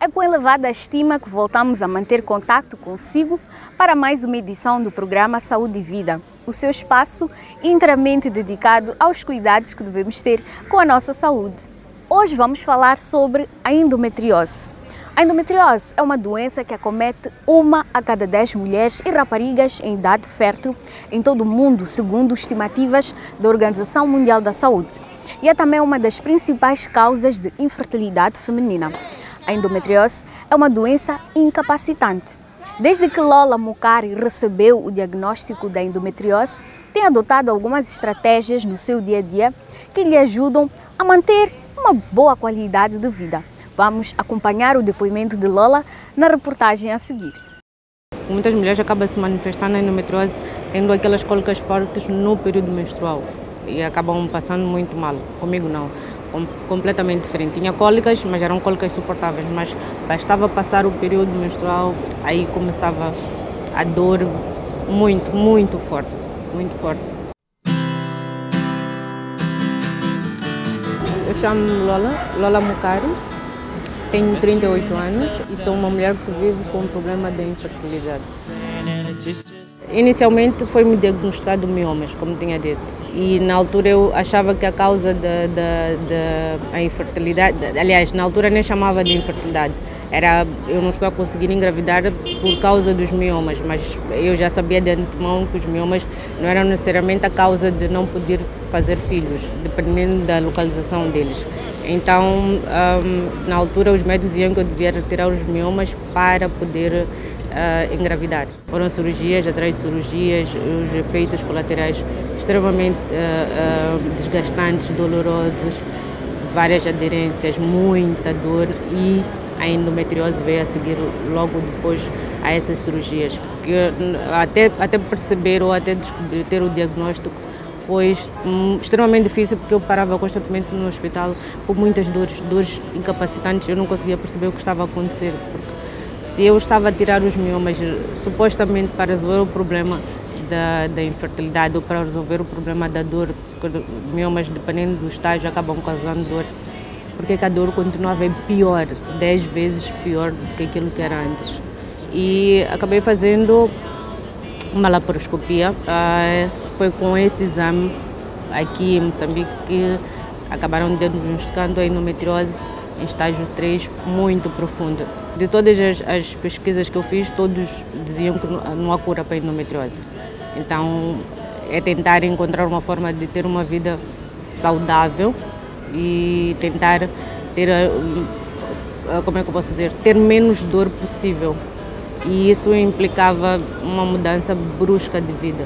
É com elevada estima que voltamos a manter contato consigo para mais uma edição do programa Saúde e Vida, o seu espaço inteiramente dedicado aos cuidados que devemos ter com a nossa saúde. Hoje vamos falar sobre a endometriose. A endometriose é uma doença que acomete 1 a cada 10 mulheres e raparigas em idade fértil em todo o mundo, segundo estimativas da Organização Mundial da Saúde. E é também uma das principais causas de infertilidade feminina. A endometriose é uma doença incapacitante. Desde que Lola Mukari recebeu o diagnóstico da endometriose, tem adotado algumas estratégias no seu dia a dia que lhe ajudam a manter uma boa qualidade de vida. Vamos acompanhar o depoimento de Lola na reportagem a seguir. Muitas mulheres acabam se manifestando a endometriose tendo aquelas cólicas fortes no período menstrual e acabam passando muito mal. Comigo não. Completamente diferente. Tinha cólicas, mas eram cólicas suportáveis, mas bastava passar o período menstrual, aí começava a dor muito forte, muito forte. Eu chamo-me Lola Mukari, tenho 38 anos e sou uma mulher que vive com um problema de infertilidade. Inicialmente foi-me diagnosticado miomas, como tinha dito, e na altura eu achava que a causa da infertilidade, aliás, na altura nem chamava de infertilidade, eu não estou a conseguir engravidar por causa dos miomas, mas eu já sabia de antemão que os miomas não eram necessariamente a causa de não poder fazer filhos, dependendo da localização deles. Então, na altura os médicos diziam que eu devia retirar os miomas para poder engravidar. Foram cirurgias atrás de cirurgias, os efeitos colaterais extremamente desgastantes, dolorosos, várias aderências, muita dor, e a endometriose veio a seguir logo depois a essas cirurgias. Porque até perceber ou até descobrir, ter o diagnóstico, foi extremamente difícil, porque eu parava constantemente no hospital com muitas dores incapacitantes. Eu não conseguia perceber o que estava a acontecer. Se eu estava a tirar os miomas supostamente para resolver o problema da infertilidade ou para resolver o problema da dor, porque miomas, dependendo do estágio, acabam causando dor, porque a dor continuava pior, 10 vezes pior do que aquilo que era antes. E acabei fazendo uma laparoscopia. Foi com esse exame aqui em Moçambique que acabaram diagnosticando a endometriose em estágio 3 muito profundo. De todas as pesquisas que eu fiz, todos diziam que não há cura para a endometriose. Então, é tentar encontrar uma forma de ter uma vida saudável e tentar ter, como é que eu posso dizer, ter menos dor possível. E isso implicava uma mudança brusca de vida.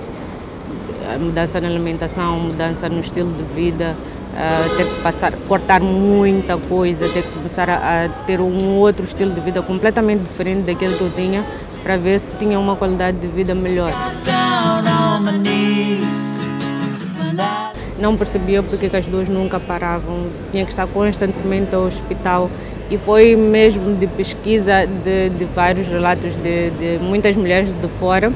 Mudança na alimentação, mudança no estilo de vida, ter que cortar muita coisa, ter que começar a ter um outro estilo de vida completamente diferente daquele que eu tinha, para ver se tinha uma qualidade de vida melhor. Não percebia porque que as dores nunca paravam, tinha que estar constantemente ao hospital, e foi mesmo de pesquisa de vários relatos de muitas mulheres de fora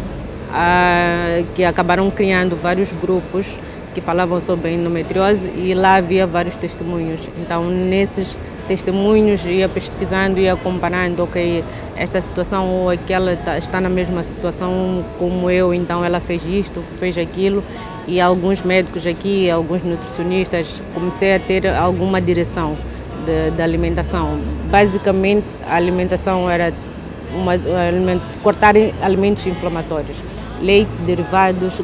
que acabaram criando vários grupos que falavam sobre a endometriose, e lá havia vários testemunhos. Então, nesses testemunhos, ia pesquisando, ia comparando, ok, esta situação ou aquela está na mesma situação como eu, então ela fez isto, fez aquilo, e alguns médicos aqui, alguns nutricionistas, comecei a ter alguma direção da alimentação. Basicamente, a alimentação era cortar alimentos inflamatórios, leite, derivados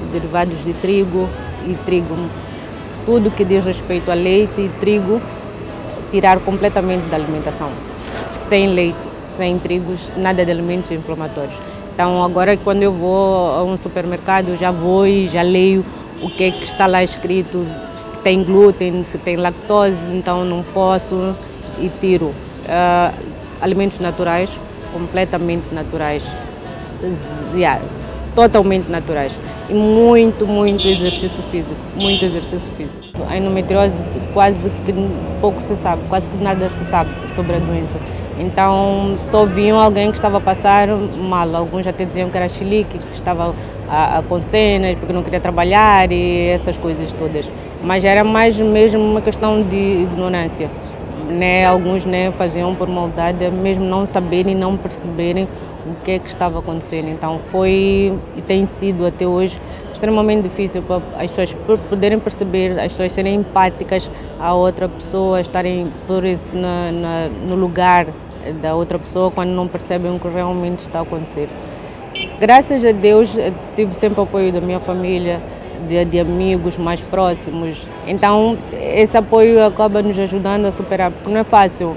de trigo e trigo, tudo que diz respeito a leite e trigo, tirar completamente da alimentação. Sem leite, sem trigos, nada de alimentos inflamatórios. Então agora quando eu vou a um supermercado, eu já vou e já leio o que é que está lá escrito, se tem glúten, se tem lactose, então não posso, e tiro. Alimentos naturais, completamente naturais, totalmente naturais. E muito exercício físico, muito exercício físico. A endometriose quase que pouco se sabe, quase que nada se sabe sobre a doença. Então só viam alguém que estava a passar mal, alguns até diziam que era chilique, que estava com cenas, porque não queria trabalhar e essas coisas todas. Mas era mais mesmo uma questão de ignorância. né, alguns, né, faziam por maldade, mesmo não saberem, não perceberem o que é que estava acontecendo. Então foi e tem sido até hoje extremamente difícil para as pessoas poderem perceber, as pessoas serem empáticas à outra pessoa, estarem por isso no lugar da outra pessoa quando não percebem o que realmente está a acontecer. Graças a Deus tive sempre o apoio da minha família, de amigos mais próximos. Então esse apoio acaba nos ajudando a superar, porque não é fácil.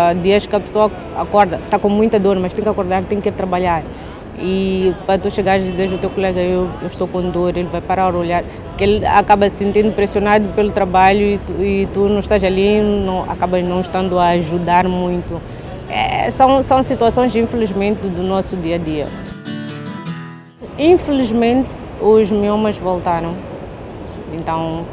Há dias que a pessoa acorda, está com muita dor, mas tem que acordar, tem que ir trabalhar. E para tu chegares e dizer ao teu colega, eu estou com dor, ele vai parar a olhar, porque ele acaba se sentindo pressionado pelo trabalho e tu não estás ali, acabas não estando a ajudar muito. São situações, infelizmente, do nosso dia a dia. Infelizmente, os miomas voltaram, então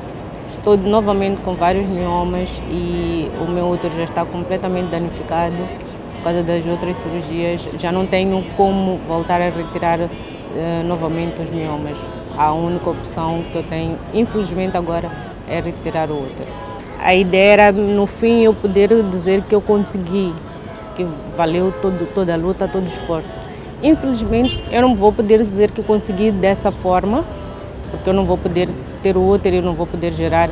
estou novamente com vários miomas e o meu útero já está completamente danificado. Por causa das outras cirurgias, já não tenho como voltar a retirar novamente os miomas. A única opção que eu tenho, infelizmente agora, é retirar o útero. A ideia era, no fim, eu poder dizer que eu consegui, que valeu toda a luta, todo o esforço. Infelizmente, eu não vou poder dizer que eu consegui dessa forma, porque eu não vou poder ter o útero, eu não vou poder gerar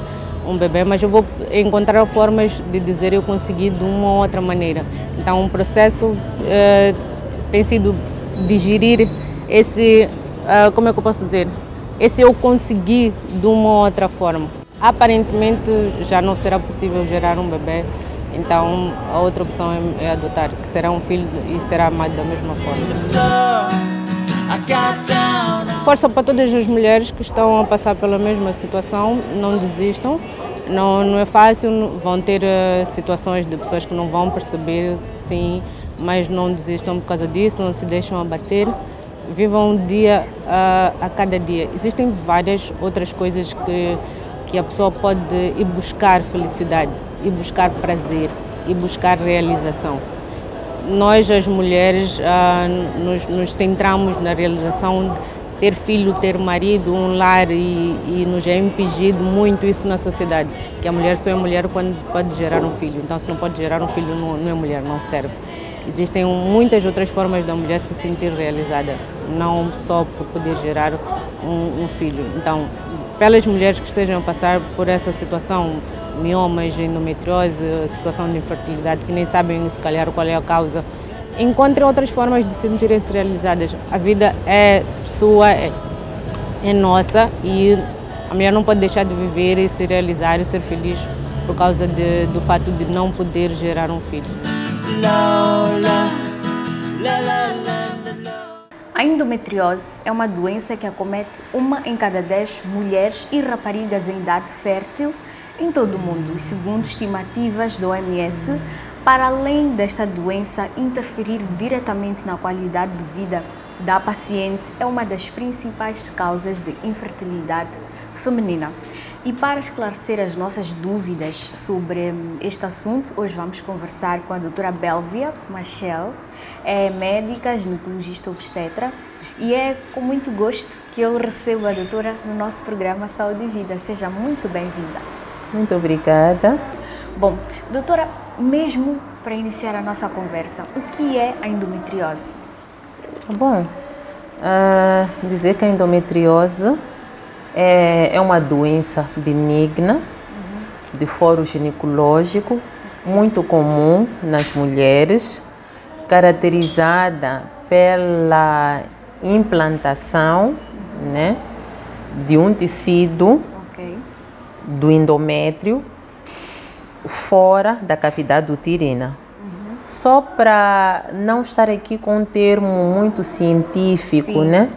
um bebê, mas eu vou encontrar formas de dizer eu consegui de uma ou outra maneira. Então, o processo tem sido digerir esse, como é que eu posso dizer, esse eu consegui de uma ou outra forma. Aparentemente, já não será possível gerar um bebê, então a outra opção é adotar, que será um filho e será amado da mesma forma. Força para todas as mulheres que estão a passar pela mesma situação, não desistam. Não é fácil, vão ter situações de pessoas que não vão perceber, sim, mas não desistam por causa disso, não se deixam abater. Vivam um dia a cada dia. Existem várias outras coisas que a pessoa pode ir buscar felicidade, ir buscar prazer, ir buscar realização. Nós, as mulheres, nos centramos na realização, ter filho, ter marido, um lar e nos é impedido muito isso na sociedade, que a mulher só é mulher quando pode gerar um filho. Então, se não pode gerar um filho, não é mulher, não serve. Existem muitas outras formas da mulher se sentir realizada, não só por poder gerar um filho. Então, pelas mulheres que estejam a passar por essa situação, miomas, endometriose, situação de infertilidade, que nem sabem se calhar qual é a causa, encontrem outras formas de se sentirem-se realizadas. A vida é sua, é nossa e a mulher não pode deixar de viver e se realizar e ser feliz por causa do fato de não poder gerar um filho. A endometriose é uma doença que acomete 1 em cada 10 mulheres e raparigas em idade fértil em todo o mundo. E segundo estimativas da OMS, para além desta doença interferir diretamente na qualidade de vida da paciente, é uma das principais causas de infertilidade feminina. E para esclarecer as nossas dúvidas sobre este assunto, hoje vamos conversar com a doutora Bélvia Machel, é médica, ginecologista obstetra, e é com muito gosto que eu recebo a doutora no nosso programa Saúde e Vida. Seja muito bem-vinda. Muito obrigada. Bom, doutora, mesmo para iniciar a nossa conversa, o que é a endometriose? Bom, dizer que a endometriose é uma doença benigna de foro ginecológico, muito comum nas mulheres, caracterizada pela implantação, né, de um tecido do endométrio fora da cavidade uterina. Só para não estar aqui com um termo muito científico, né?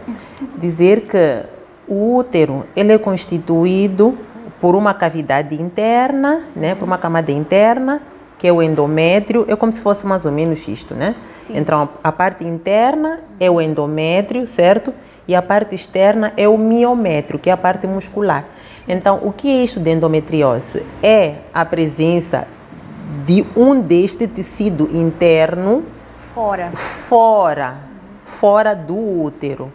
Dizer que o útero ele é constituído por uma cavidade interna, né? Por uma camada interna, que é o endométrio, é como se fosse mais ou menos isto, né? Sim. Então, a parte interna é o endométrio, certo? E a parte externa é o miométrio, que é a parte muscular. Então, o que é isto de endometriose? É a presença de deste tecido interno fora do útero.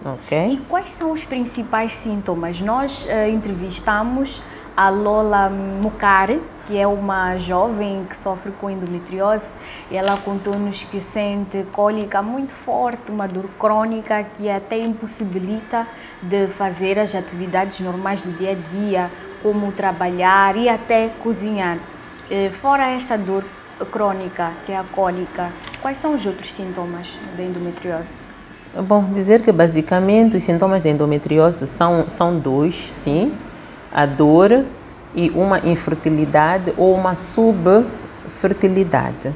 Okay. E quais são os principais sintomas? Nós entrevistamos a Lola Mukare, que é uma jovem que sofre com endometriose. Ela contou-nos que sente cólica muito forte, uma dor crônica que até impossibilita de fazer as atividades normais do dia a dia, como trabalhar e até cozinhar. Fora esta dor crônica, que é a cólica, quais são os outros sintomas da endometriose? Bom, dizer que basicamente os sintomas da endometriose são dois, sim. A dor e uma infertilidade ou uma subfertilidade.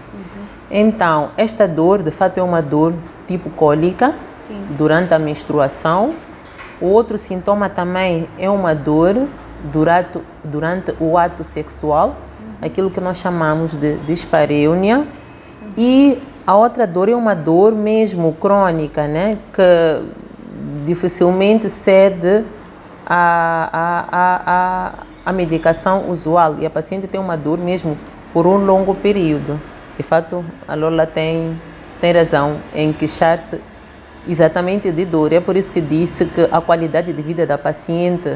Então, esta dor, de fato, é uma dor tipo cólica, sim, durante a menstruação. O outro sintoma também é uma dor durante o ato sexual, aquilo que nós chamamos de dispareunia. E a outra dor é uma dor mesmo crônica, né, que dificilmente cede a medicação usual, e a paciente tem uma dor mesmo por um longo período. De fato, a Lola tem razão em queixar-se exatamente de dor. É por isso que disse que a qualidade de vida da paciente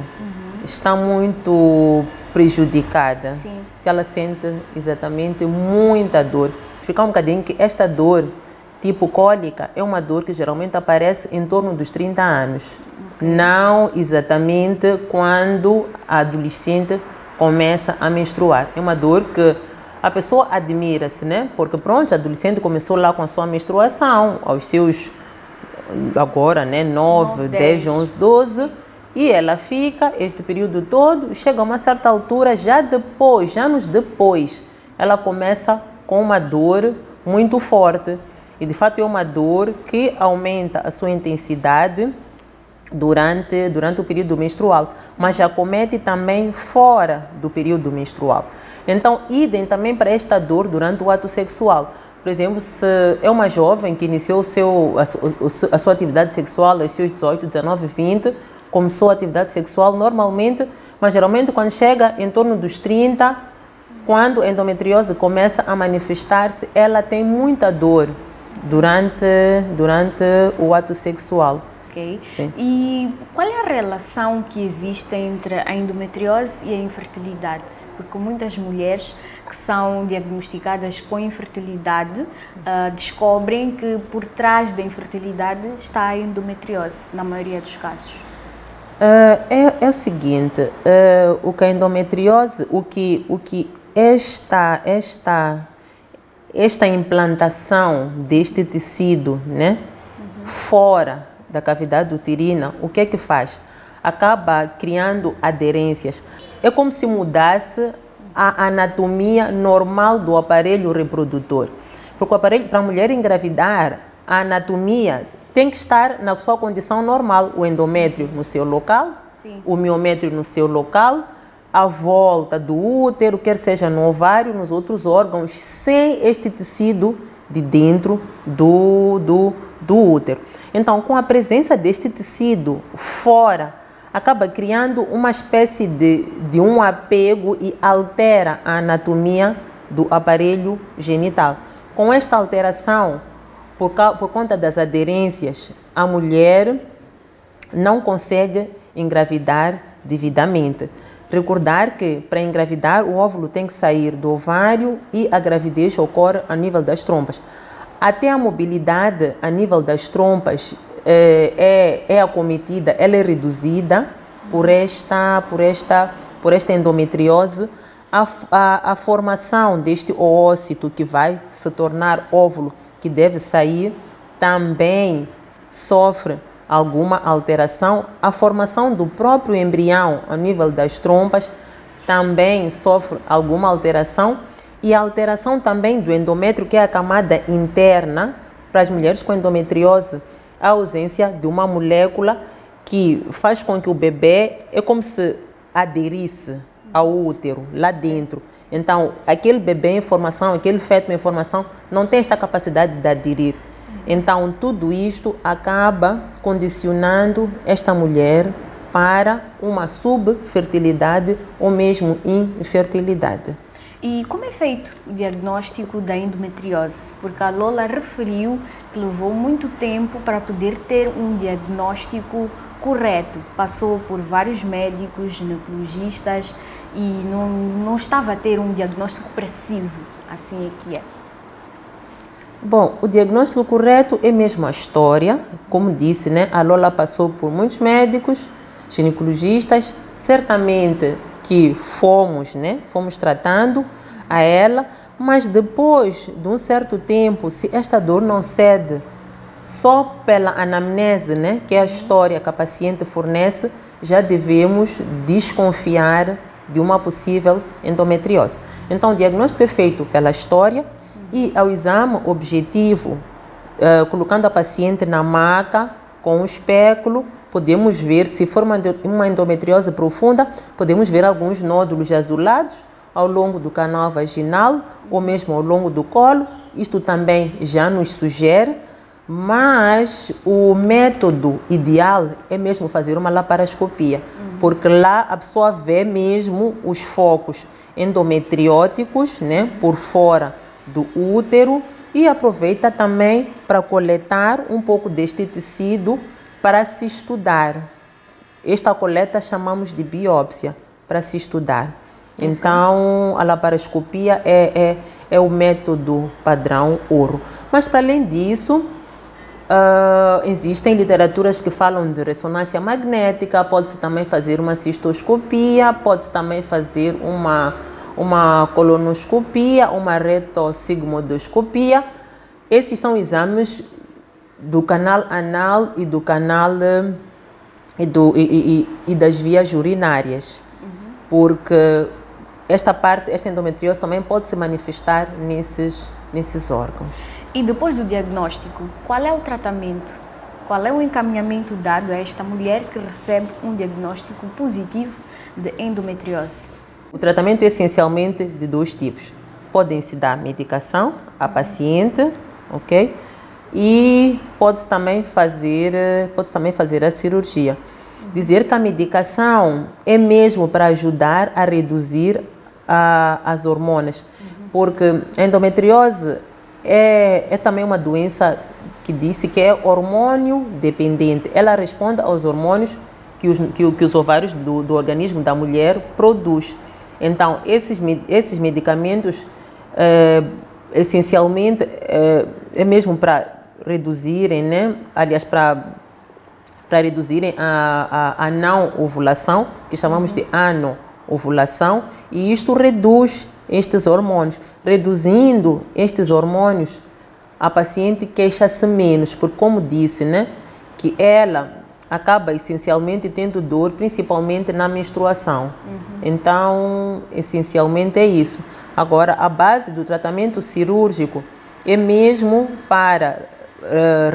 está muito prejudicada. Sim. Que ela sente exatamente muita dor. Explicar um bocadinho que esta dor tipo cólica é uma dor que geralmente aparece em torno dos 30 anos. Não exatamente quando a adolescente começa a menstruar. É uma dor que a pessoa admira-se, né? Porque pronto, a adolescente começou lá com a sua menstruação, aos seus, agora, né, 9, 10, 11, 12, e ela fica este período todo, chega a uma certa altura, anos depois, ela começa com uma dor muito forte. E de fato é uma dor que aumenta a sua intensidade durante o período menstrual, mas acomete também fora do período menstrual. Então, idem também para esta dor durante o ato sexual. Por exemplo, se é uma jovem que iniciou a sua atividade sexual aos seus 18, 19, 20, começou a atividade sexual normalmente, mas geralmente quando chega em torno dos 30, quando a endometriose começa a manifestar-se, ela tem muita dor durante o ato sexual. Ok. Sim. E qual é a relação que existe entre a endometriose e a infertilidade? Porque muitas mulheres que são diagnosticadas com infertilidade descobrem que por trás da infertilidade está a endometriose, na maioria dos casos. É o seguinte, o que a endometriose, o que esta implantação deste tecido, né, fora da cavidade uterina, o que é que faz? Acaba criando aderências. É como se mudasse a anatomia normal do aparelho reprodutor. Porque para a mulher engravidar, a anatomia tem que estar na sua condição normal. O endométrio no seu local, sim, o miométrio no seu local, a volta do útero, quer seja no ovário, nos outros órgãos, sem este tecido de dentro do útero. Então, com a presença deste tecido fora, acaba criando uma espécie de um apego e altera a anatomia do aparelho genital. Com esta alteração, por conta das aderências, a mulher não consegue engravidar devidamente. Recordar que para engravidar o óvulo tem que sair do ovário e a gravidez ocorre a nível das trompas. Até a mobilidade a nível das trompas é acometida, ela é reduzida por esta endometriose. A formação deste oócito que vai se tornar óvulo, que deve sair, também sofre alguma alteração. A formação do próprio embrião a nível das trompas também sofre alguma alteração. E a alteração também do endométrio, que é a camada interna, para as mulheres com endometriose, a ausência de uma molécula que faz com que o bebê é como se aderisse ao útero, lá dentro. Então, aquele bebê em formação, aquele feto em formação, não tem esta capacidade de aderir. Então, tudo isto acaba condicionando esta mulher para uma subfertilidade ou mesmo infertilidade. E como é feito o diagnóstico da endometriose? Porque a Lola referiu que levou muito tempo para poder ter um diagnóstico correto. Passou por vários médicos, ginecologistas e não estava a ter um diagnóstico preciso, assim é que é. Bom, o diagnóstico correto é mesmo a história. Como disse, né? A Lola passou por muitos médicos, ginecologistas, certamente que fomos tratando a ela, mas depois de um certo tempo, se esta dor não cede só pela anamnese, né? Que é a história que a paciente fornece, já devemos desconfiar de uma possível endometriose. Então, o diagnóstico é feito pela história e ao exame objetivo, colocando a paciente na maca com o espéculo, podemos ver, se for uma endometriose profunda, podemos ver alguns nódulos azulados ao longo do canal vaginal ou mesmo ao longo do colo. Isto também já nos sugere, mas o método ideal é mesmo fazer uma laparoscopia, porque lá a pessoa vê mesmo os focos endometrióticos, né, por fora do útero, e aproveita também para coletar um pouco deste tecido para se estudar. Esta coleta chamamos de biópsia, para se estudar. Então, a laparoscopia é o método padrão ouro. Mas, para além disso, existem literaturas que falam de ressonância magnética, pode-se também fazer uma cistoscopia, pode-se também fazer uma colonoscopia, uma retossigmoidoscopia. Esses são exames do canal anal e do canal e das vias urinárias, porque esta endometriose também pode se manifestar nesses órgãos. E depois do diagnóstico, qual é o tratamento? Qual é o encaminhamento dado a esta mulher que recebe um diagnóstico positivo de endometriose? O tratamento é essencialmente de dois tipos. Podem-se dar medicação à paciente, ok? E pode-se também fazer a cirurgia. Dizer que a medicação é mesmo para ajudar a reduzir as hormonas, porque a endometriose é também uma doença que disse que é hormônio dependente. Ela responde aos hormônios que os ovários do organismo da mulher produz. Então, esses medicamentos, essencialmente, é mesmo para reduzirem, né? Aliás, para reduzirem a não ovulação, que chamamos de anovulação, e isto reduz estes hormônios. Reduzindo estes hormônios, a paciente queixa-se menos, porque, como disse, né, que ela acaba essencialmente tendo dor, principalmente na menstruação. Então, essencialmente é isso. Agora, a base do tratamento cirúrgico é mesmo para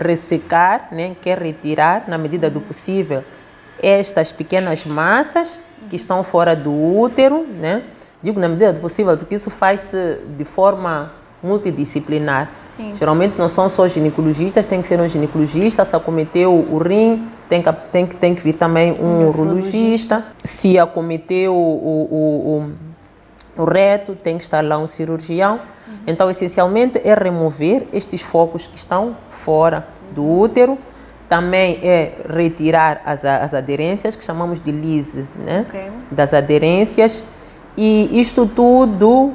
ressecar, né, que é retirar, na medida do possível, estas pequenas massas que estão fora do útero, né? Digo na medida do possível, porque isso faz-se de forma multidisciplinar. Sim. Geralmente não são só ginecologistas, tem que ser um ginecologista. Se acometeu o rim, tem que vir também um urologista. Se acometeu o reto, tem que estar lá um cirurgião. Então, essencialmente, é remover estes focos que estão fora do útero. Também é retirar as aderências, que chamamos de lise, né? Das aderências. E isto tudo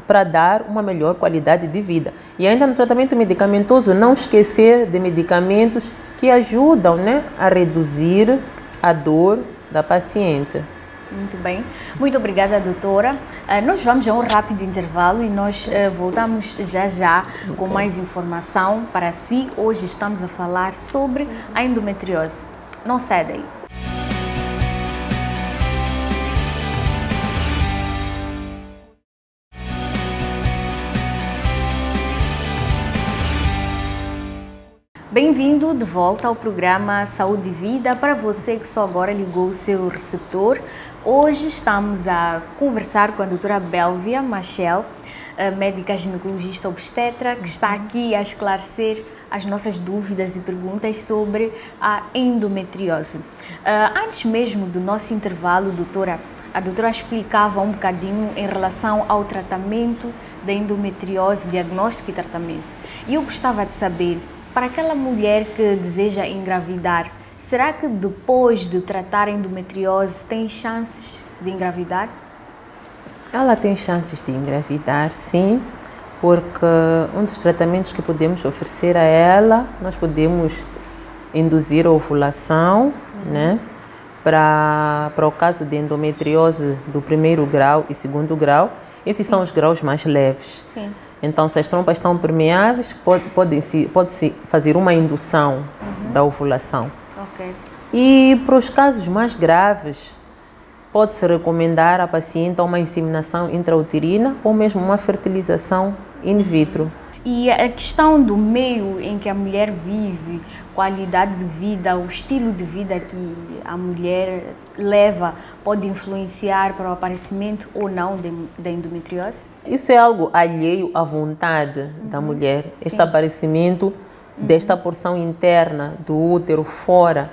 para dar uma melhor qualidade de vida. E ainda no tratamento medicamentoso, não esquecer de medicamentos que ajudam, né, a reduzir a dor da paciente. Muito bem. Muito obrigada, doutora. Nós vamos a um rápido intervalo e nós voltamos já com mais informação para si. Hoje estamos a falar sobre a endometriose. Não sai daí. Bem-vindo de volta ao programa Saúde e Vida. Para você que só agora ligou o seu receptor, hoje estamos a conversar com a doutora Bélvia Machel, médica ginecologista obstetra, que está aqui a esclarecer as nossas dúvidas e perguntas sobre a endometriose. Antes mesmo do nosso intervalo, doutora, a doutora explicava um bocadinho em relação ao tratamento da endometriose, diagnóstico e tratamento. E eu gostava de saber, para aquela mulher que deseja engravidar, será que depois de tratar a endometriose tem chances de engravidar? Ela tem chances de engravidar, sim, porque um dos tratamentos que podemos oferecer a ela, nós podemos induzir a ovulação, né? Para o caso de endometriose do primeiro grau e segundo grau, esses são os graus mais leves. Sim. Então, se as trompas estão permeáveis, pode-se fazer uma indução da ovulação. Ok. E para os casos mais graves, pode-se recomendar à paciente uma inseminação intrauterina ou mesmo uma fertilização in vitro. E a questão do meio em que a mulher vive, qualidade de vida, o estilo de vida que a mulher leva, pode influenciar para o aparecimento ou não da endometriose? Isso é algo alheio à vontade da mulher. Este aparecimento desta porção interna do útero fora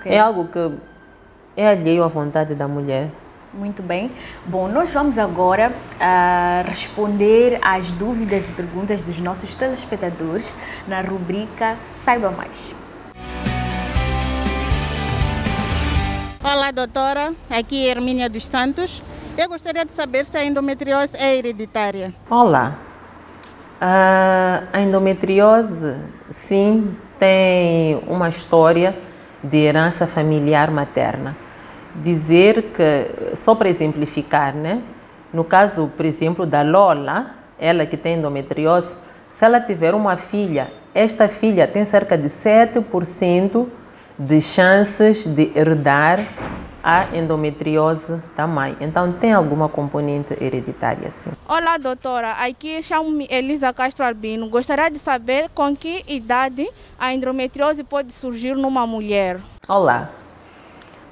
é algo que é alheio à vontade da mulher. Muito bem. Bom, nós vamos agora responder às dúvidas e perguntas dos nossos telespectadores na rubrica Saiba Mais. Olá, doutora. Aqui é Hermínia dos Santos. Eu gostaria de saber se a endometriose é hereditária. Olá. A endometriose, sim, tem uma história de herança familiar materna. Dizer que, só para exemplificar, né? No caso, por exemplo, da Lola, ela que tem endometriose, se ela tiver uma filha, esta filha tem cerca de 7% de chances de herdar a endometriose da mãe. Então, tem alguma componente hereditária, sim. Olá, doutora. Aqui chamo-me Elisa Castro Albino. Gostaria de saber com que idade a endometriose pode surgir numa mulher. Olá.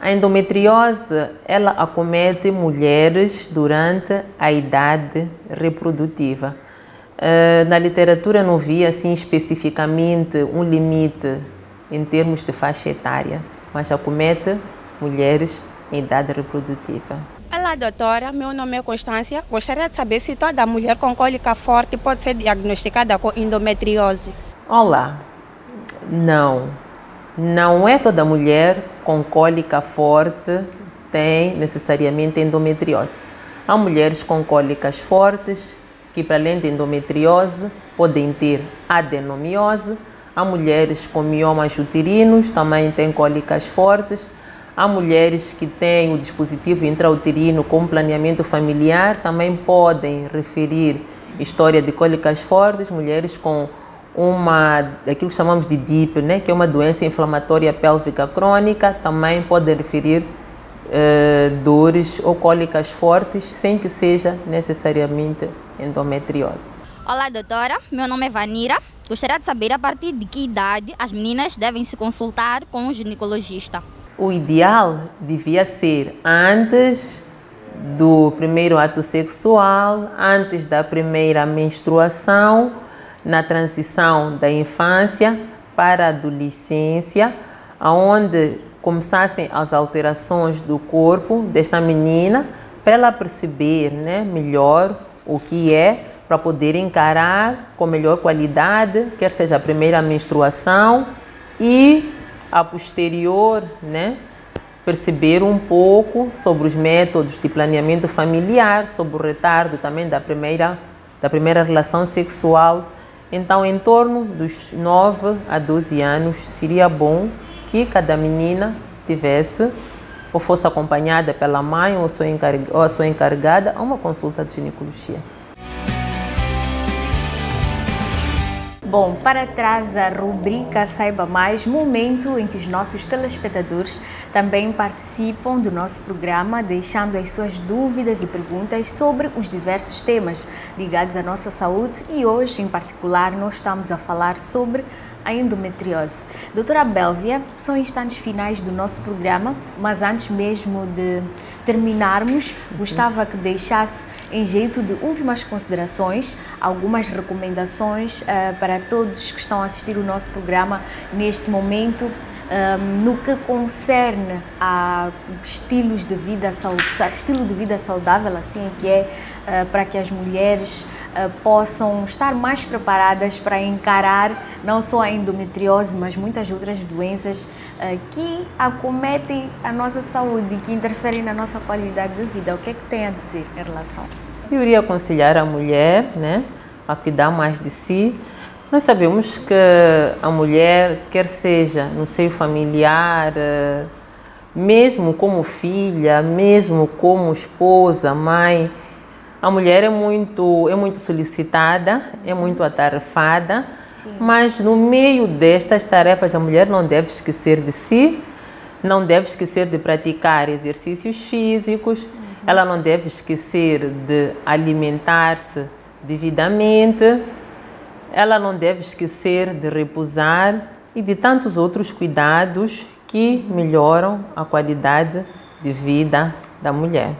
A endometriose, ela acomete mulheres durante a idade reprodutiva. Na literatura não vi assim especificamente um limite em termos de faixa etária, mas acomete mulheres em idade reprodutiva. Olá, doutora. Meu nome é Constância. Gostaria de saber se toda mulher com cólica forte pode ser diagnosticada com endometriose. Olá. Não é toda mulher com cólica forte tem necessariamente endometriose. Há mulheres com cólicas fortes que, para além de endometriose, podem ter adenomiose. Há mulheres com miomas uterinos, também têm cólicas fortes. Há mulheres que têm o dispositivo intrauterino com planeamento familiar, também podem referir história de cólicas fortes. Mulheres com aquilo que chamamos de DIP, né, que é uma doença inflamatória pélvica crônica, também podem referir dores ou cólicas fortes, sem que seja necessariamente endometriose. Olá, doutora. Meu nome é Vanira. Gostaria de saber a partir de que idade as meninas devem se consultar com um ginecologista. O ideal devia ser antes do primeiro ato sexual, antes da primeira menstruação, na transição da infância para a adolescência, onde começassem as alterações do corpo desta menina, para ela perceber, né, melhor o que é, para poder encarar com melhor qualidade, quer seja a primeira menstruação e a posterior, né, perceber um pouco sobre os métodos de planeamento familiar, sobre o retardo também da primeira relação sexual. Então, em torno dos 9 a 12 anos, seria bom que cada menina tivesse ou fosse acompanhada pela mãe ou a sua encarregada a uma consulta de ginecologia. Bom, para trás a rubrica Saiba Mais, momento em que os nossos telespectadores também participam do nosso programa, deixando as suas dúvidas e perguntas sobre os diversos temas ligados à nossa saúde, e hoje, em particular, nós estamos a falar sobre a endometriose. Doutora Bélvia, são instantes finais do nosso programa, mas antes mesmo de terminarmos, gostava que deixasse, em jeito de últimas considerações, algumas recomendações para todos que estão a assistir o nosso programa neste momento, no que concerne a estilo de vida saudável, assim que é, para que as mulheres possam estar mais preparadas para encarar não só a endometriose, mas muitas outras doenças que acometem a nossa saúde e que interferem na nossa qualidade de vida. O que é que tem a dizer em relação? Eu iria aconselhar a mulher, né, a cuidar mais de si. Nós sabemos que a mulher, quer seja no seio familiar, mesmo como filha, mesmo como esposa, mãe, a mulher é muito solicitada, é muito atarefada. Sim. Mas no meio destas tarefas a mulher não deve esquecer de si, não deve esquecer de praticar exercícios físicos, ela não deve esquecer de alimentar-se devidamente, ela não deve esquecer de repousar e de tantos outros cuidados que melhoram a qualidade de vida da mulher.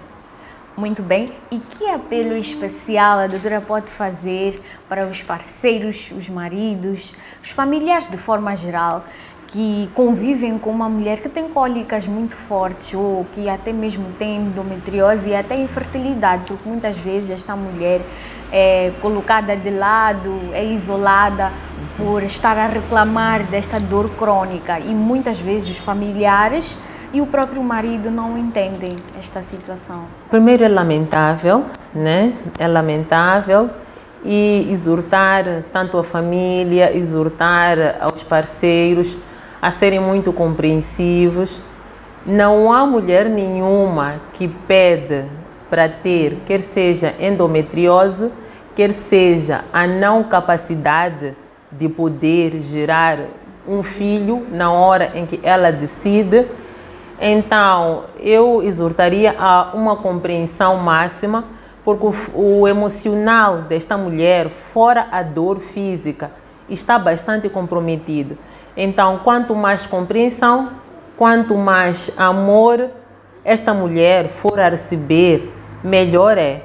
Muito bem. E que apelo especial a doutora pode fazer para os parceiros, os maridos, os familiares de forma geral, que convivem com uma mulher que tem cólicas muito fortes ou que até mesmo tem endometriose e até infertilidade, porque muitas vezes esta mulher é colocada de lado, é isolada por estar a reclamar desta dor crônica e muitas vezes os familiares e o próprio marido não entendem esta situação. Primeiro é lamentável, né? É lamentável e exortar tanto a família, exortar aos parceiros a serem muito compreensivos. Não há mulher nenhuma que pede para ter, quer seja endometriose, quer seja a não capacidade de poder gerar um filho na hora em que ela decide. Então, eu exortaria a uma compreensão máxima, porque o emocional desta mulher, fora a dor física, está bastante comprometido. Então, quanto mais compreensão, quanto mais amor esta mulher for a receber, melhor é.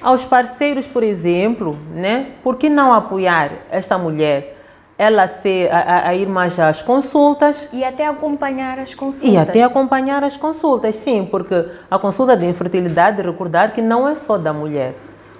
Aos parceiros, por exemplo, né, por que não apoiar esta mulher? Ela a ir mais às consultas. E até acompanhar as consultas. E até acompanhar as consultas, sim, porque a consulta de infertilidade, recordar que não é só da mulher.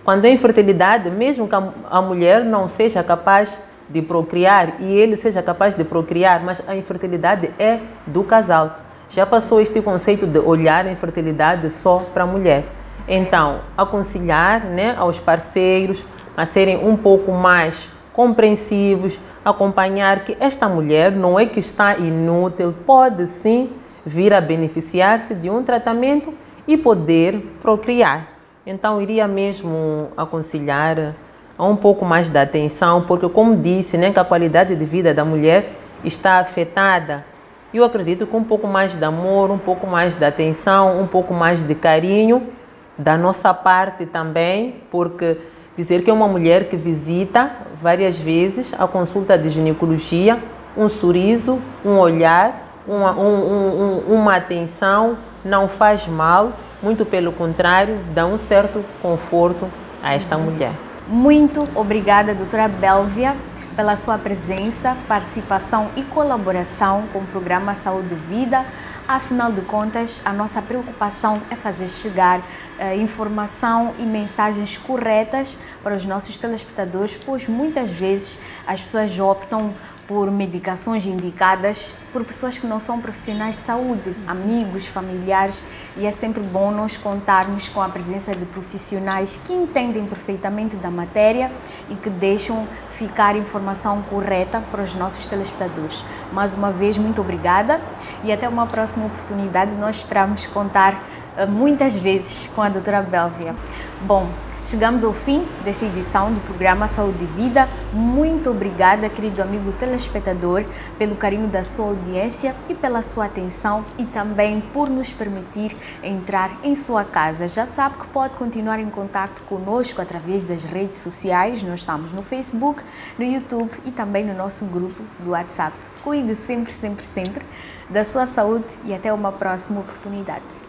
Quando é infertilidade, mesmo que a mulher não seja capaz de procriar e ele seja capaz de procriar, mas a infertilidade é do casal. Já passou este conceito de olhar a infertilidade só para a mulher. Então, aconselhar, né, aos parceiros a serem um pouco mais compreensivos, acompanhar que esta mulher não é que está inútil, pode sim vir a beneficiar-se de um tratamento e poder procriar. Então, iria mesmo aconselhar a um pouco mais de atenção, porque como disse, né, que a qualidade de vida da mulher está afetada. Eu acredito que um pouco mais de amor, um pouco mais de atenção, um pouco mais de carinho da nossa parte também, porque dizer que é uma mulher que visita várias vezes a consulta de ginecologia, um sorriso, um olhar, uma atenção não faz mal, muito pelo contrário, dá um certo conforto a esta mulher. Muito obrigada, doutora Bélvia, pela sua presença, participação e colaboração com o programa Saúde e Vida. Afinal de contas, a nossa preocupação é fazer chegar informação e mensagens corretas para os nossos telespectadores, pois muitas vezes as pessoas optam por medicações indicadas por pessoas que não são profissionais de saúde, amigos, familiares, e é sempre bom nós contarmos com a presença de profissionais que entendem perfeitamente da matéria e que deixam ficar informação correta para os nossos telespectadores. Mais uma vez, muito obrigada e até uma próxima oportunidade. Nós esperamos contar muitas vezes com a doutora Bélvia. Bom, chegamos ao fim desta edição do programa Saúde e Vida. Muito obrigada, querido amigo telespectador, pelo carinho da sua audiência e pela sua atenção e também por nos permitir entrar em sua casa. Já sabe que pode continuar em contato conosco através das redes sociais. Nós estamos no Facebook, no YouTube e também no nosso grupo do WhatsApp. Cuide sempre, sempre, sempre da sua saúde e até uma próxima oportunidade.